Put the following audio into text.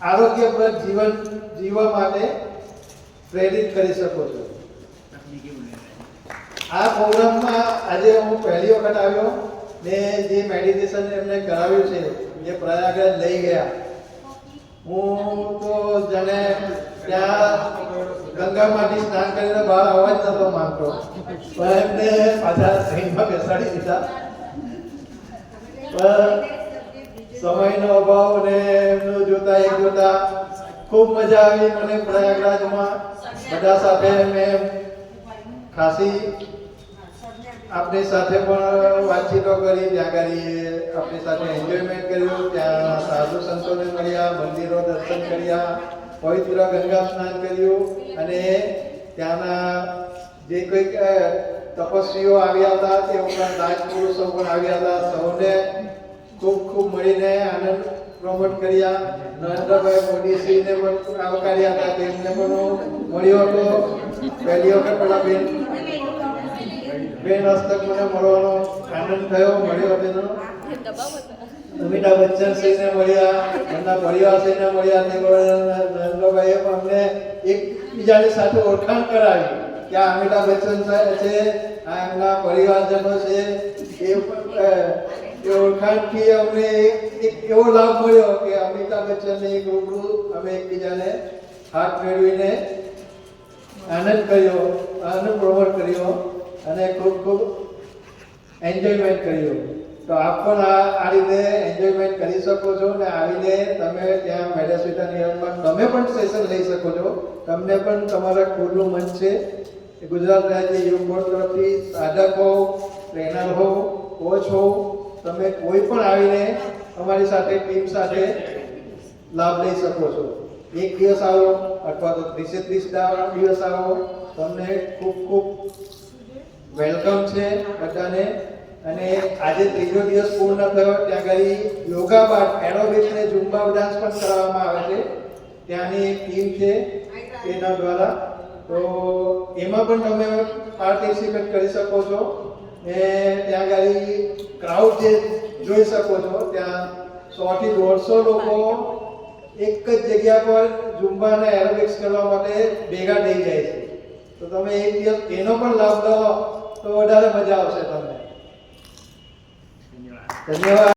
આરોગ્યપ્રદ જીવન જીવવા માટે પ્રેરિત કરી શકો છો। આ પ્રોગ્રામમાં આજે હું પહેલી વખત આવ્યો ને જે મેડિટેશન એમને કરાવ્યું છે એ પ્રયાગરાજ લઈ ગયા। હું તો જાણે ત્યાં ગંગામાંથી સ્નાન કરીને બહાર આવવા જ નતો માંગતો, પણ એમને પાછા ટ્રેનમાં બેસાડી દીધા। સમયનો અભાવ ને એમનું જોતા ખૂબ મજા આવી મને પ્રયાગરાજમાં બધા સાથે। મેં ખાસી આપણી સાથે પણ વાતચીતો કરી, ત્યાં કરી આપણી સાથે એન્જોયમેન્ટ કર્યું, ત્યાં સાધુ સંતોને મળ્યા, મંદિરો દર્શન કર્યા, પવિત્ર ગંગા સ્નાન કર્યું અને ત્યાંના જે કોઈક તપસ્વીઓ આવ્યા હતા તે ઉપરાંત રાજપુરુષો પણ આવ્યા હતા, સૌને ખૂબ મળીને આનંદ પ્રમોટ કર્યા। નરેન્દ્રભાઈ મોદીશ્રીને પણ આવકાર્યા હતા, તેમને પણ મળ્યો હતો। પહેલી વખત પેલા બેન હસ્તક મને મળવાનો આનંદ થયો, મળ્યો તેનો। અમિતાભ બચ્ચનશ્રીને મળ્યા, એમના પરિવારશ્રીને મળ્યા। નરેન્દ્રભાઈએ પણ અમને એકબીજાની સાથે ઓળખાણ કરાવી કે આ અમિતાભ બચ્ચન છે, આ એમના પરિવારજનો છે। એ ઓળખાણથી અમને એક એવો લાભ મળ્યો કે અમિતાભ બચ્ચનને એક રૂબરૂ અમે એકબીજાને હાથ મેળવીને આનંદ કર્યો, આનંદ પ્રમોટ કર્યો અને ખૂબ એન્જોયમેન્ટ કર્યું। તો આપ પણ આ રીતે એન્જોયમેન્ટ કરી શકો છો ને આવીને તમે ત્યાં મેડેસ્વીટા નિરંજનમાં તમે પણ સેશન લઈ શકો છો। તમને પણ તમારા ખુદનું મંચ છે, ગુજરાત રાજ્ય યોગ બોર્ડ તરફથી સાધક હો, ટ્રેનર હો, કોચ હો, તમે કોઈ પણ આવીને અમારી સાથે ટીમ સાથે લાભ લઈ શકો છો। એક દિવસ આવો અથવા તો 30 દિવસ આવો, તમને ખૂબ વેલકમ છે બધાને। અને આજે ત્રીજો દિવસ પૂર્ણ થયો, ત્યાં આગળ યોગા બાદ એરોબિક્સ અને ઝુમ્બા ડાન્સ પણ કરવામાં આવે છે, ત્યાંની એક ટીમ છે એના દ્વારા। તો એમાં પણ તમે પાર્ટિસિપેટ કરી શકો છો ને ત્યાં આગળ ક્રાઉડ જે જોઈ શકો છો, ત્યાં 100 થી 150 લોકો એક જ જગ્યા પર ઝુમ્બા અને એરોબિક્સ કરવા માટે ભેગા થઈ જાય છે। તો તમે એક દિવસ એનો પણ લાભ લો તો વધારે મજા આવશે તમને। ધન્યવાદ।